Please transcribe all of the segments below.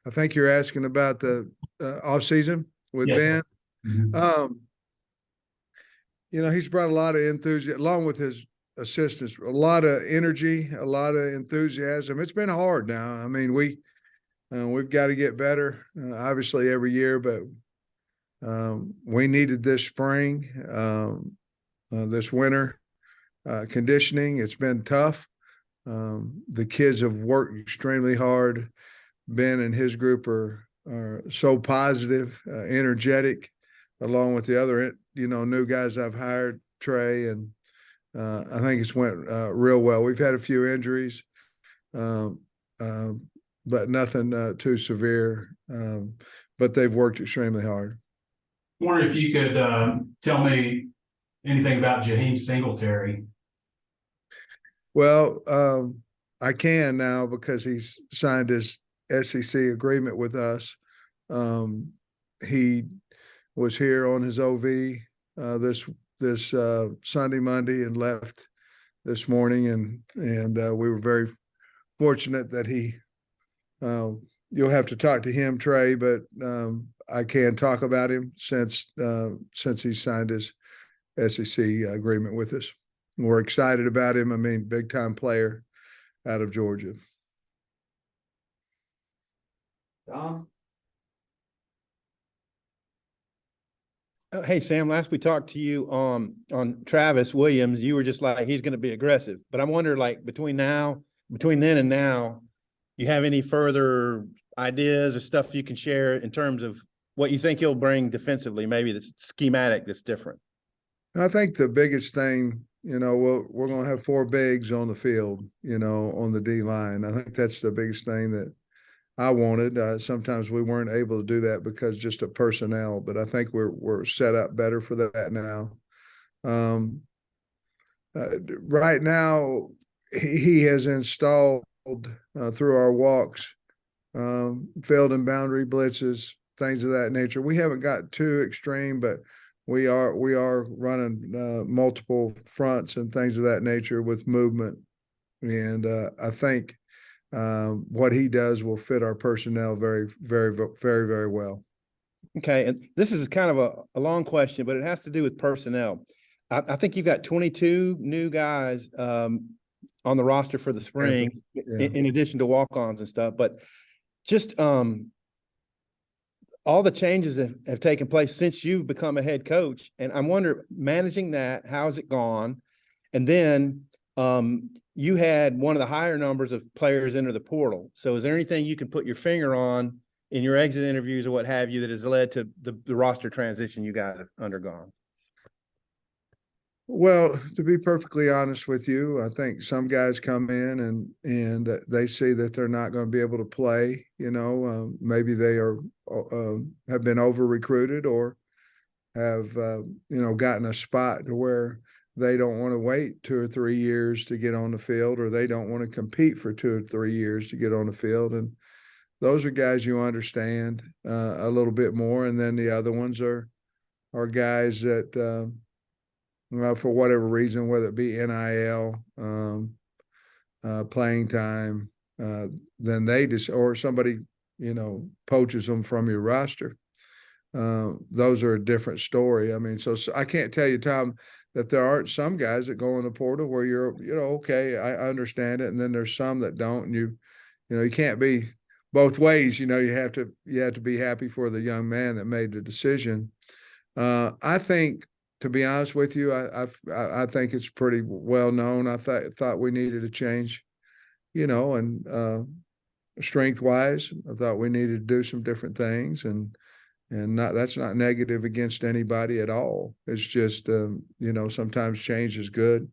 I think you're asking about the off season with Yeah. Van. Mhm. He's brought a lot of enthusiasm along with his assistants, a lot of energy, a lot of enthusiasm. It's been hard now. I mean, we've got to get better, obviously every year, but we needed this spring, this winter conditioning. It's been tough. The kids have worked extremely hard. Ben and his group are so positive, energetic, along with the other new guys I've hired, Trey, and I think it's went real well. We've had a few injuries, um, but nothing too severe. But they've worked extremely hard. Wondering if you could tell me anything about Jaheim Singletary. Well, I can now because he's signed his SEC agreement with us. He was here on his OV this Sunday, Monday, and left this morning, and we were very fortunate that he. You'll have to talk to him, Trey, but I can talk about him since he signed his SEC agreement with us. We're excited about him. I mean, big time player out of Georgia. Tom? Hey, Sam, last we talked to you on Travis Williams, you were just like, he's going to be aggressive. But I wonder, like, between then and now, you have any further ideas or stuff you can share in terms of what you think he'll bring defensively, maybe the schematic that's different? I think the biggest thing, we're going to have 4 bigs on the field, on the D line. I think that's the biggest thing that I wanted. Sometimes we weren't able to do that because just of personnel, but I think we're set up better for that now. Right now, he has installed through our walks, field and boundary blitzes, things of that nature. We haven't got too extreme, but we are running multiple fronts and things of that nature with movement, and I think what he does will fit our personnel very, very, very, very well. Okay, and this is kind of a long question, but it has to do with personnel. I think you've got 22 new guys on the roster for the spring, in addition to walk-ons and stuff. But just all the changes have taken place since you've become a head coach, and I'm wondering, managing that, how's it gone? And then you had one of the higher numbers of players enter the portal. So is there anything you can put your finger on in your exit interviews or what have you that has led to the roster transition you guys have undergone? Well, to be perfectly honest with you, I think some guys come in and they see that they're not going to be able to play. Maybe they have been over recruited or have gotten a spot to where they don't want to wait 2 or 3 years to get on the field, or they don't want to compete for 2 or 3 years to get on the field. And those are guys you understand a little bit more. And then the other ones are guys that, for whatever reason, whether it be NIL, playing time, then they or somebody, poaches them from your roster. Those are a different story. I mean, so I can't tell you, Tom, that there aren't some guys that go in the portal where you're, okay, I understand it. And then there's some that don't. And you can't be both ways. You have to be happy for the young man that made the decision. I think, to be honest with you, I think it's pretty well known. I thought we needed a change, and strength wise, I thought we needed to do some different things, and that's not negative against anybody at all. It's just sometimes change is good,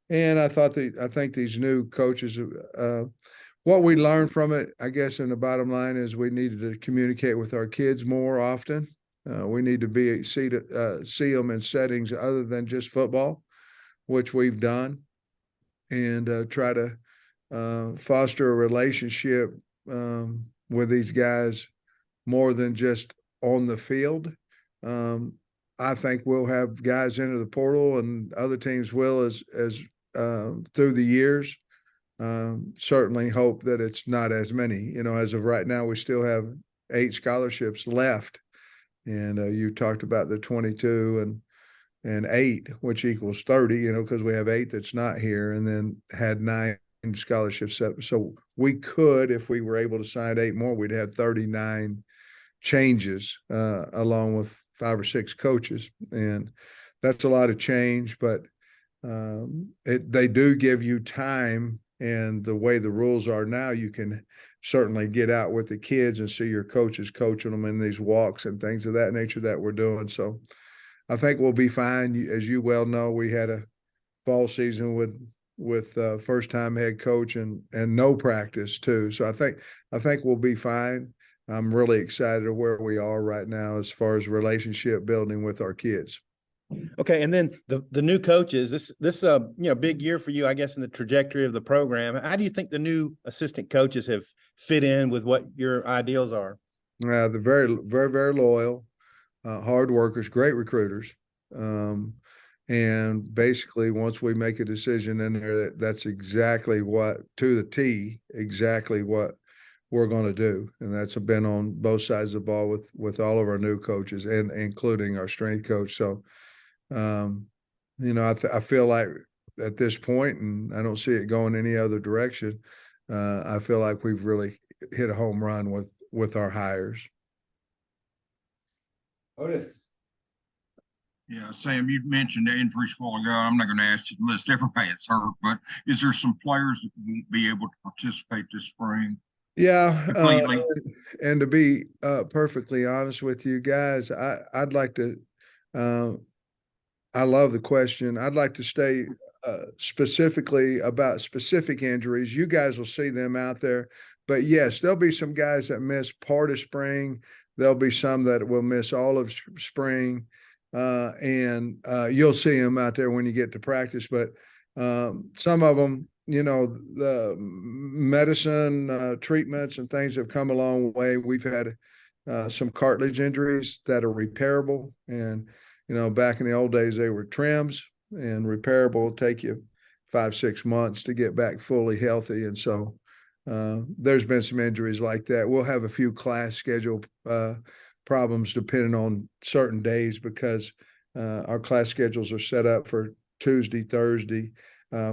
and I think these new coaches, what we learned from it, I guess, in the bottom line is we needed to communicate with our kids more often. We need to see them in settings other than just football, which we've done, and try to foster a relationship with these guys more than just on the field. I think we'll have guys enter the portal, and other teams will as through the years. certainly hope that it's not as many. You know, as of right now, we still have 8 scholarships left. And you talked about the 22 and 8, which equals 30, you know, because we have 8 that's not here, and then had 9 scholarships up. So we could, if we were able to sign 8 more, we'd have 39 changes, along with 5 or 6 coaches. And that's a lot of change, but they do give you time. And the way the rules are now, you can certainly get out with the kids and see your coaches coaching them in these walks and things of that nature that we're doing. So I think we'll be fine. As you well know, we had a fall season with first time head coach and no practice too. So I think we'll be fine. I'm really excited of where we are right now as far as relationship building with our kids. Okay, and then the new coaches, this big year for you, I guess, in the trajectory of the program. How do you think the new assistant coaches have fit in with what your ideals are? They're very, very, very loyal, hard workers, great recruiters. And basically, once we make a decision in there, that's exactly what, to the T, exactly what we're going to do. And that's been on both sides of the ball with all of our new coaches and including our strength coach. So, I feel like at this point, and I don't see it going any other direction, I feel like we've really hit a home run with our hires. Otis. Yeah, Sam, you mentioned the injuries a while ago. I'm not going to ask you to list everybody that's hurt, but is there some players that won't be able to participate this spring? Yeah, Completely. and to be perfectly honest with you guys, I'd like to. I love the question. I'd like to stay specifically about specific injuries. You guys will see them out there, but yes, there'll be some guys that miss part of spring. There'll be some that will miss all of spring, and you'll see them out there when you get to practice. But some of them, the medicine treatments and things have come a long way. We've had some cartilage injuries that are repairable, and back in the old days, they were trims, and repairable will take you 5-6 months to get back fully healthy. And so there's been some injuries like that. We'll have a few class schedule problems depending on certain days because our class schedules are set up for Tuesday, Thursday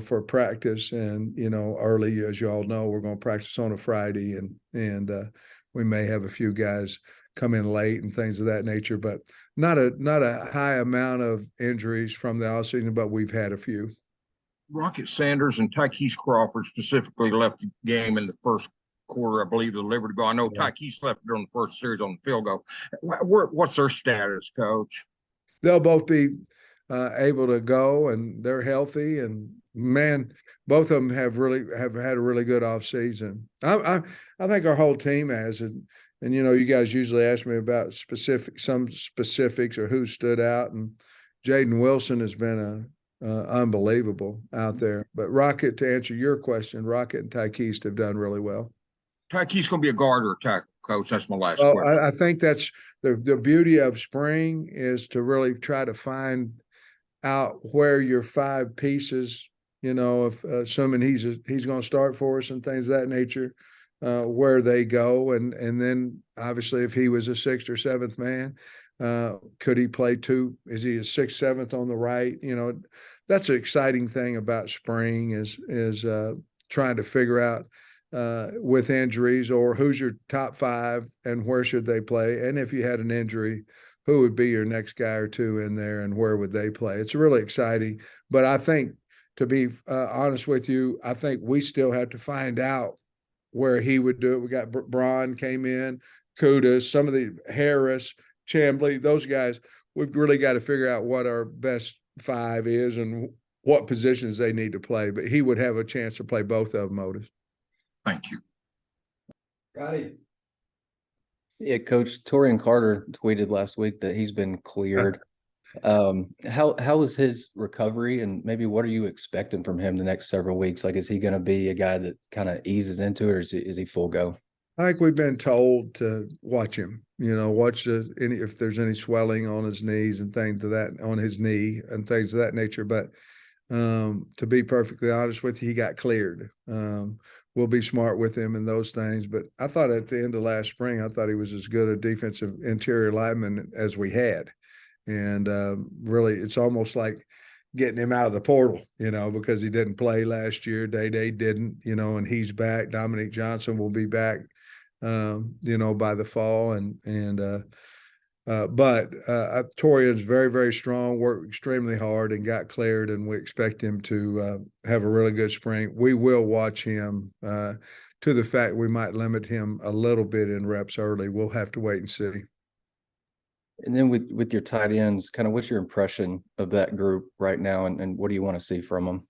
for practice. And, early, as you all know, we're going to practice on a Friday, and we may have a few guys come in late and things of that nature, but not a high amount of injuries from the offseason, but we've had a few. Rocket Sanders and Tykees Crawford specifically left the game in the first quarter, I believe, the Liberty Bowl. I know Tykees left during the first series on the field goal. What's their status, Coach? They'll both be able to go, and they're healthy. And man, both of them have had a really good offseason. I think our whole team has. And you guys usually ask me about some specifics or who stood out, and Jaden Wilson has been unbelievable out there. But Rocket, to answer your question, Rocket and Tykees have done really well. Tykees going to be a guard or a tackle, Coach? That's my last question. I think that's the beauty of spring is to really try to find out where your 5 pieces, if assuming he's going to start for us and things of that nature, where they go. And then obviously if he was a 6th or 7th man, could he play 2? Is he a 6th, 7th on the right? That's an exciting thing about spring is trying to figure out with injuries or who's your top 5 and where should they play. And if you had an injury, who would be your next guy or 2 in there and where would they play? It's really exciting. But I think, to be honest with you, I think we still have to find out where he would do it. We got Braun came in, Kudas, some of the Harris, Chambly, those guys. We've really got to figure out what our best 5 is and what positions they need to play. But he would have a chance to play both of them, Otis. Thank you. Scotty. Yeah, Coach Torian Carter tweeted last week that he's been cleared. How was his recovery, and maybe what are you expecting from him the next several weeks? Like, is he going to be a guy that kind of eases into it, or is he full go? I think we've been told to watch him, watch if there's any swelling on his knees and things to that on his knee and things of that nature. But To be perfectly honest with you, he got cleared. We'll be smart with him in those things. But I thought at the end of last spring, I thought he was as good a defensive interior lineman as we had. And really, it's almost like getting him out of the portal, because he didn't play last year. Day didn't, and he's back. Dominic Johnson will be back, by the fall. But Torian's very, very strong, worked extremely hard and got cleared, and we expect him to have a really good spring. We will watch him to the fact we might limit him a little bit in reps early. We'll have to wait and see. And then with your tight ends, kind of what's your impression of that group right now, and what do you want to see from them,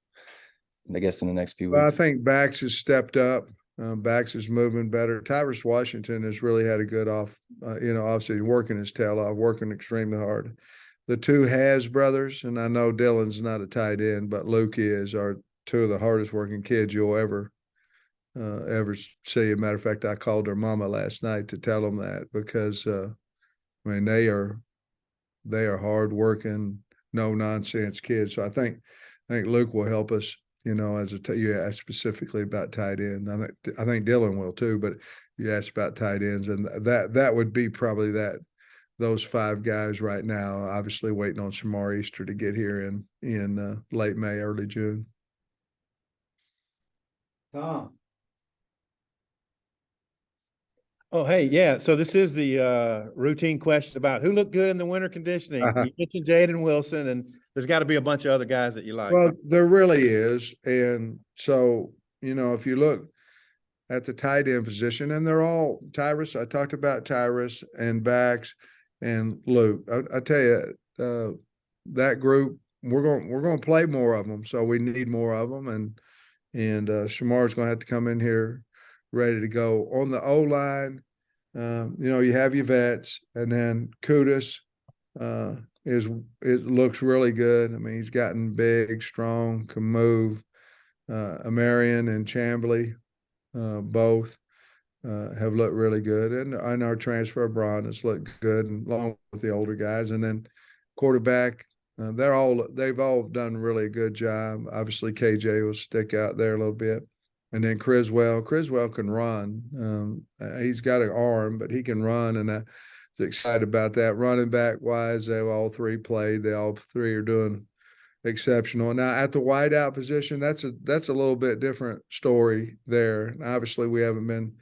I guess, in the next few Well, weeks? I think Bax has stepped up. Bax is moving better. Tyrus Washington has really had a good obviously working his tail off, working extremely hard. The two Has brothers, and I know Dylan's not a tight end, but Luke are two of the hardest working kids you'll ever see. As a matter of fact, I called their mama last night to tell them that, because they are hard working, no nonsense kids. So I think Luke will help us. You asked specifically about tight end. I think Dylan will too, but you asked about tight ends, and that would be probably those five guys right now. Obviously, waiting on Shamar Easter to get here in late May, early June. Tom. Oh, hey, yeah. So this is the routine question about who looked good in the winter conditioning. You mentioned Jaden Wilson, and there's got to be a bunch of other guys that you like. Well, there really is. And so, if you look at the tight end position, and they're all Tyrus, I talked about Tyrus and Bax and Luke. I tell you, that group, we're going to play more of them. So we need more of them. And Shamar's going to have to come in here ready to go. On the O-line, you have your vets, and then Kudus it looks really good. I mean, he's gotten big, strong, can move. Amarian and Chambly both have looked really good, and our transfer Braun has looked good, and along with the older guys. And then quarterback, they've all done really a good job. Obviously, KJ will stick out there a little bit. And then Criswell can run. He's got an arm, but he can run, and I was excited about that. Running back wise, they've all three played. They all three are doing exceptional. Now at the wideout position, that's a little bit different story there. And obviously, we haven't been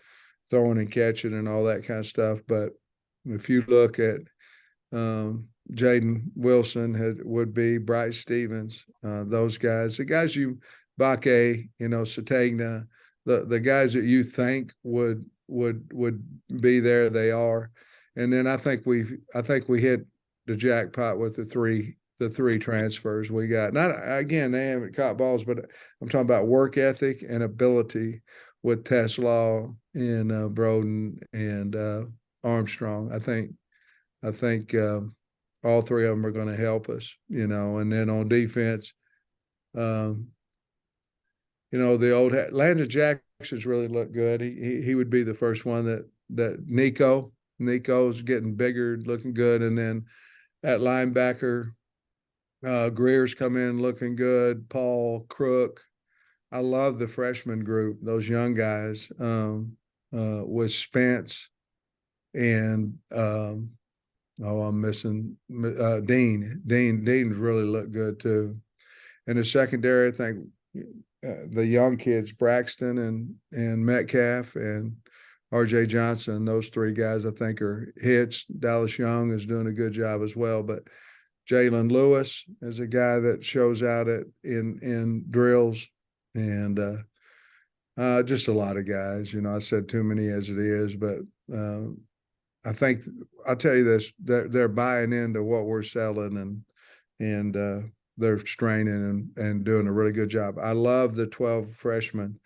throwing and catching and all that kind of stuff. But if you look at Jaden Wilson, would be Bryce Stevens, those guys, the guys Bakke, Sategna, the guys that you think would be there, they are. And then I think we hit the jackpot with the three transfers we got. Not again, they haven't caught balls, but I'm talking about work ethic and ability with Teslaw and Broden and Armstrong. I think all three of them are going to help us, and then on defense, the old Landon Jackson's really looked good. He would be the first one that Nico's getting bigger, looking good. And then at linebacker, Greer's come in looking good. Paul Crook. I love the freshman group, those young guys, with Spence and I'm missing Dean. Dean's really looked good too. In the secondary, I think the young kids, Braxton and Metcalf and RJ Johnson, those three guys I think are hits. Dallas Young is doing a good job as well. But Jalen Lewis is a guy that shows out in drills, and just a lot of guys. I said too many as it is, but I think I'll tell you this: they're buying into what we're selling, and they're straining and doing a really good job. I love the 12 freshmen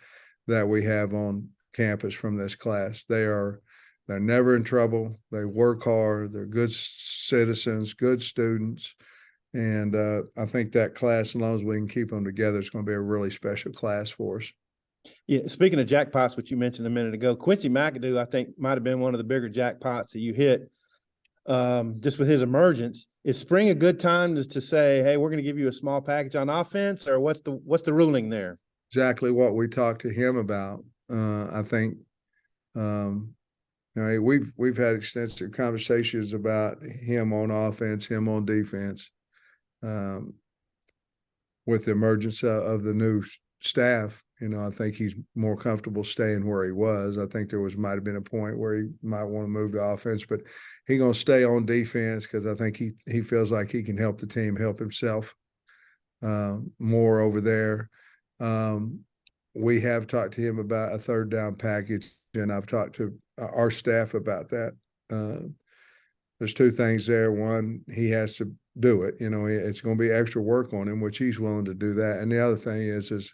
that we have on campus from this class. They're never in trouble. They work hard. They're good citizens, good students. And I think that class, as long as we can keep them together, it's going to be a really special class for us. Yeah, speaking of jackpots, which you mentioned a minute ago, Quincy McAdoo, I think, might have been one of the bigger jackpots that you hit. just with his emergence. Is spring a good time to say, hey, we're going to give you a small package on offense, or what's the ruling there? Exactly what we talked to him about. I think we've had extensive conversations about him on offense, him on defense. With the emergence of the new staff, I think he's more comfortable staying where he was. I think there might have been a point where he might want to move to offense, but he's going to stay on defense because I think he feels like he can help the team, help himself more over there. We have talked to him about a third down package, and I've talked to our staff about that. There's two things there. One, he has to do it. It's going to be extra work on him, which he's willing to do that. And the other thing is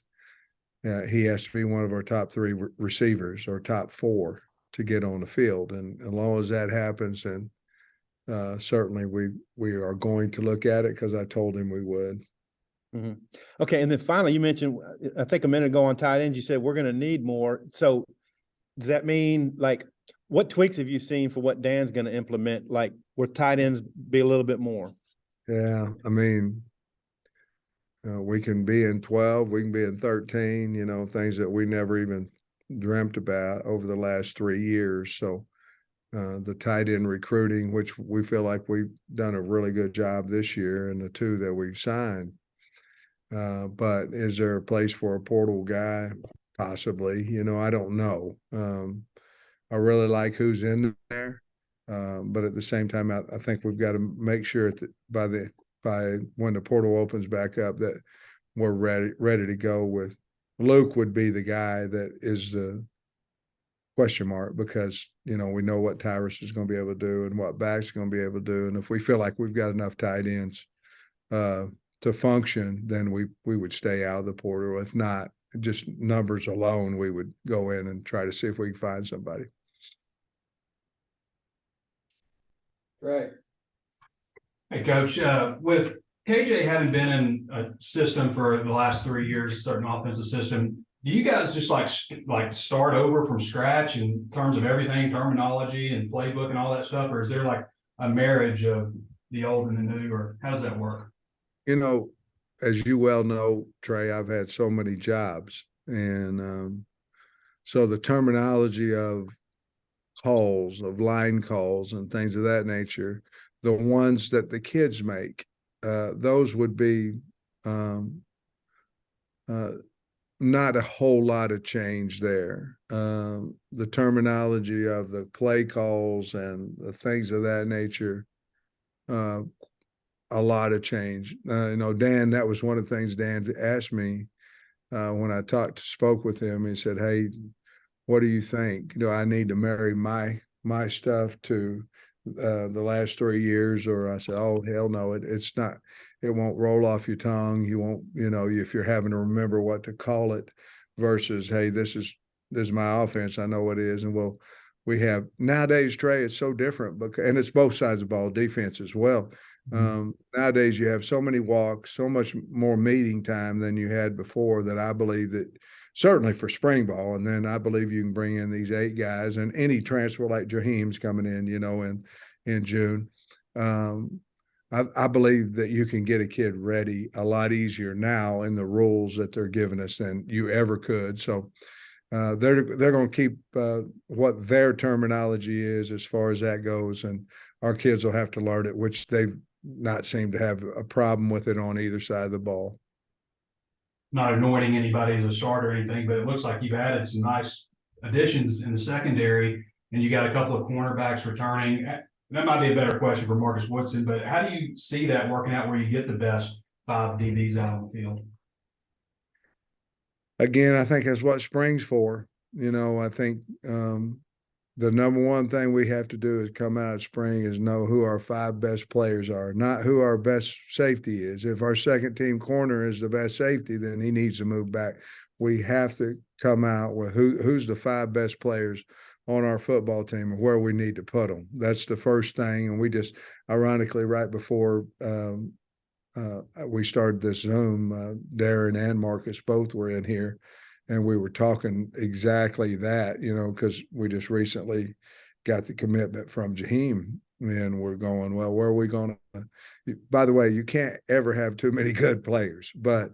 he has to be one of our top three receivers or top four to get on the field. And as long as that happens, then certainly we are going to look at it because I told him we would. Mm-hmm. Okay. And then finally, you mentioned, I think a minute ago on tight ends, you said we're going to need more. So does that mean, like, what tweaks have you seen for what Dan's going to implement, like where tight ends be a little bit more? Yeah, I mean, we can be in 12, we can be in 13, things that we never even dreamt about over the last 3 years. So the tight end recruiting, which we feel like we've done a really good job this year, and the two that we've signed. But is there a place for a portal guy? Possibly. I don't know. I really like who's in there. But at the same time, I think we've got to make sure that by when the portal opens back up that we're ready to go with. Luke would be the guy that is the question mark because, we know what Tyrus is going to be able to do and what Back's going to be able to do. And if we feel like we've got enough tight ends to function, then we would stay out of the portal. If not, just numbers alone, we would go in and try to see if we can find somebody. Right. Hey, Coach, with KJ having been in a system for the last 3 years, a certain offensive system, do you guys just like start over from scratch in terms of everything, terminology and playbook and all that stuff? Or is there like a marriage of the old and the new, or how does that work? As you well know, Trey, I've had so many jobs. And so the terminology of calls, of line calls and things of that nature, the ones that the kids make, those would be not a whole lot of change there. The terminology of the play calls and the things of that nature, a lot of change. Dan, that was one of the things Dan asked me when I spoke with him. He said, hey, what do you think? Do I need to marry my stuff to the last 3 years? Or I said, oh, hell no, it's not. It won't roll off your tongue. You won't, if you're having to remember what to call it versus, hey, this is my offense. I know what it is. And we have nowadays, Trey, it's so different and it's both sides of the ball, defense as well. Nowadays you have so many walks, so much more meeting time than you had before that I believe that certainly for spring ball. And then I believe you can bring in these 8 guys and any transfer like Jaheim's coming in, in June. I believe that you can get a kid ready a lot easier now in the rules that they're giving us than you ever could. So they're going to keep what their terminology is as far as that goes, and our kids will have to learn it, which they've not seemed to have a problem with it on either side of the ball. Not anointing anybody as a starter or anything, but it looks like you've added some nice additions in the secondary, and you got a couple of cornerbacks returning. That might be a better question for Marcus Woodson, but how do you see that working out where you get the best 5 DBs out on the field? Again, I think that's what spring's for. I think the number one thing we have to do is come out of spring is know who our 5 best players are, not who our best safety is. If our second team corner is the best safety, then he needs to move back. We have to come out with who's the 5 best players on our football team and where we need to put them. That's the first thing. And we just, ironically, right before we started this Zoom, Darren and Marcus both were in here, and we were talking exactly that, because we just recently got the commitment from Jaheim And we're going, well, where are we going to? By the way, you can't ever have too many good players, but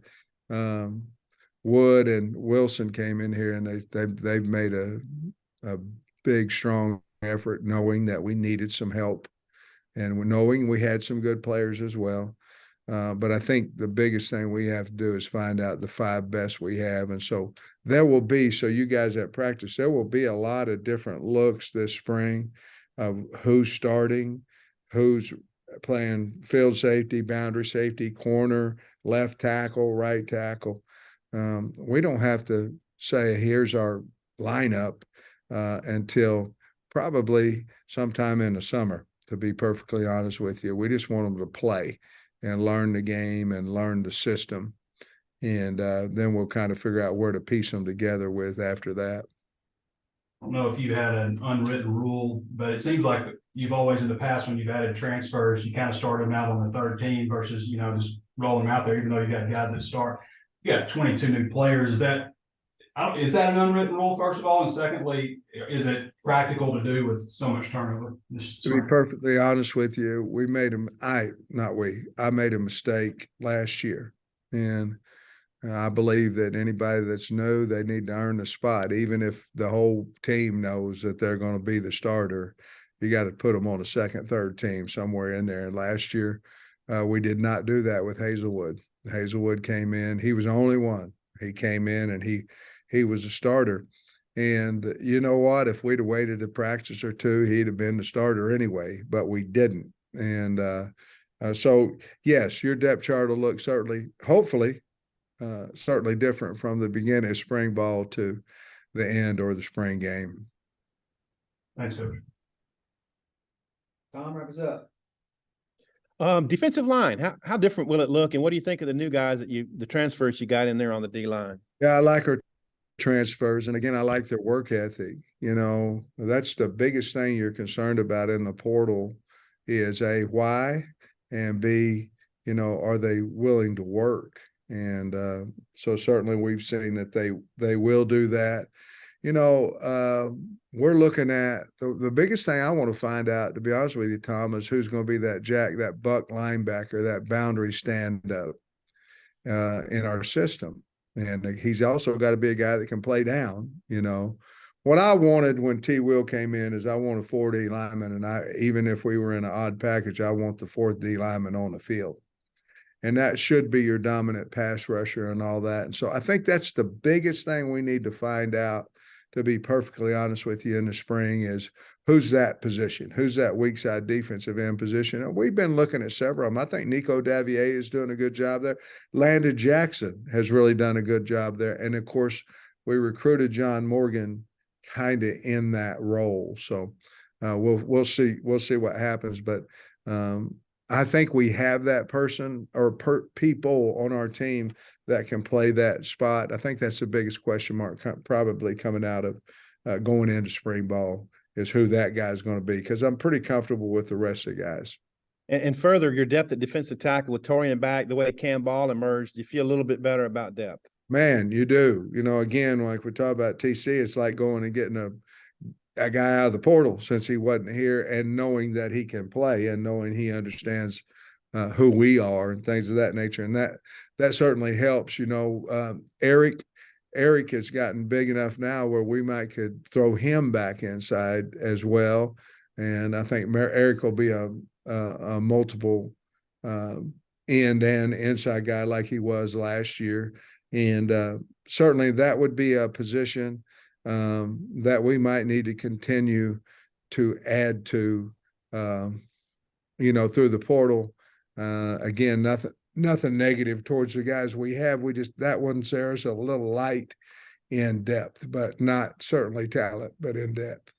Wood and Wilson came in here and they've made a big, strong effort, knowing that we needed some help and knowing we had some good players as well. But I think the biggest thing we have to do is find out the 5 best we have. And so there will be, so you guys at practice, there will be a lot of different looks this spring of who's starting, who's playing field safety, boundary safety, corner, left tackle, right tackle. We don't have to say, here's our lineup until probably sometime in the summer, to be perfectly honest with you. We just want them to play and learn the game and learn the system. And then we'll kind of figure out where to piece them together with after that. I don't know if you had an unwritten rule, but it seems like you've always in the past, when you've added transfers, you kind of start them out on the third team versus, just roll them out there, even though you got guys that start. You got 22 new players. Is that an unwritten rule, first of all? And secondly, is it practical to do with so much turnover? To be perfectly honest with you, I made a mistake last year. And I believe that anybody that's new, they need to earn a spot. Even if the whole team knows that they're going to be the starter, you got to put them on a second, third team somewhere in there. And last year, we did not do that with Hazelwood. Hazelwood came in. He was the only one. He came in and he was a starter. And you know what? If we'd have waited a practice or two, he'd have been the starter anyway, but we didn't. And so, yes, your depth chart will look hopefully different from the beginning of spring ball to the end or the spring game. Thanks, Coach. Tom, wrap us up. Defensive line, how different will it look? And what do you think of the new guys the transfers you got in there on the D line? Yeah, I like our transfers. And again, I like their work ethic. That's the biggest thing you're concerned about in the portal is A, why, and B, are they willing to work? And so certainly we've seen that they will do that. We're looking at the biggest thing I want to find out, to be honest with you, Tom, is who's going to be that buck linebacker, that boundary stand-up in our system. And he's also got to be a guy that can play down. What I wanted when T. Will came in is I want a 4D lineman, and even if we were in an odd package, I want the 4th D lineman on the field. And that should be your dominant pass rusher and all that. And so I think that's the biggest thing we need to find out, to be perfectly honest with you, in the spring, is who's that position? Who's that weak side defensive end position? And we've been looking at several of them. I think Nico Davier is doing a good job there. Landon Jackson has really done a good job there. And of course, we recruited John Morgan kind of in that role. So we'll see what happens. But I think we have that person or people on our team that can play that spot. I think that's the biggest question mark probably coming out of going into spring ball, is who that guy's going to be, because I'm pretty comfortable with the rest of the guys. And further, your depth at defensive tackle with Torian back, the way Cam Ball emerged, you feel a little bit better about depth. Man, you do. Again, like we talk about TC, it's like going and getting a guy out of the portal since he wasn't here, and knowing that he can play and knowing he understands who we are and things of that nature. And that certainly helps. Eric has gotten big enough now where we could throw him back inside as well. And I think Eric will be a multiple end and inside guy like he was last year. And certainly that would be a position that we might need to continue to add to, through the portal. Again, nothing negative towards the guys we have. That one, Sarah's a little light in depth, but not certainly talent, but in depth.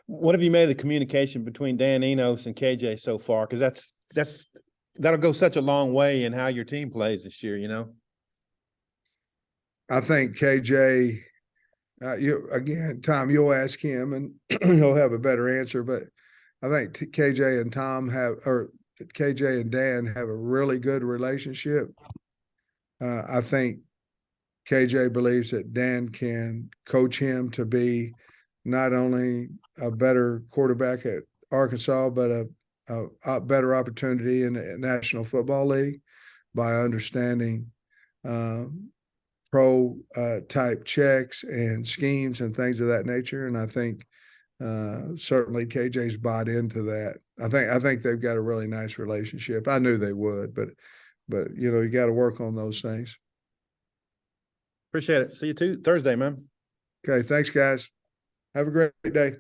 What have you made of the communication between Dan Enos and KJ so far? Because that'll go such a long way in how your team plays this year, I think KJ, Tom, you'll ask him and he'll have a better answer, but I think KJ and Dan have a really good relationship. I think KJ believes that Dan can coach him to be not only a better quarterback at Arkansas, but a better opportunity in the National Football League by understanding pro type checks and schemes and things of that nature. And I think certainly KJ's bought into that. I think they've got a really nice relationship. I knew they would, but you got to work on those things. Appreciate it. See you Thursday, man. Okay, thanks, guys. Have a great day.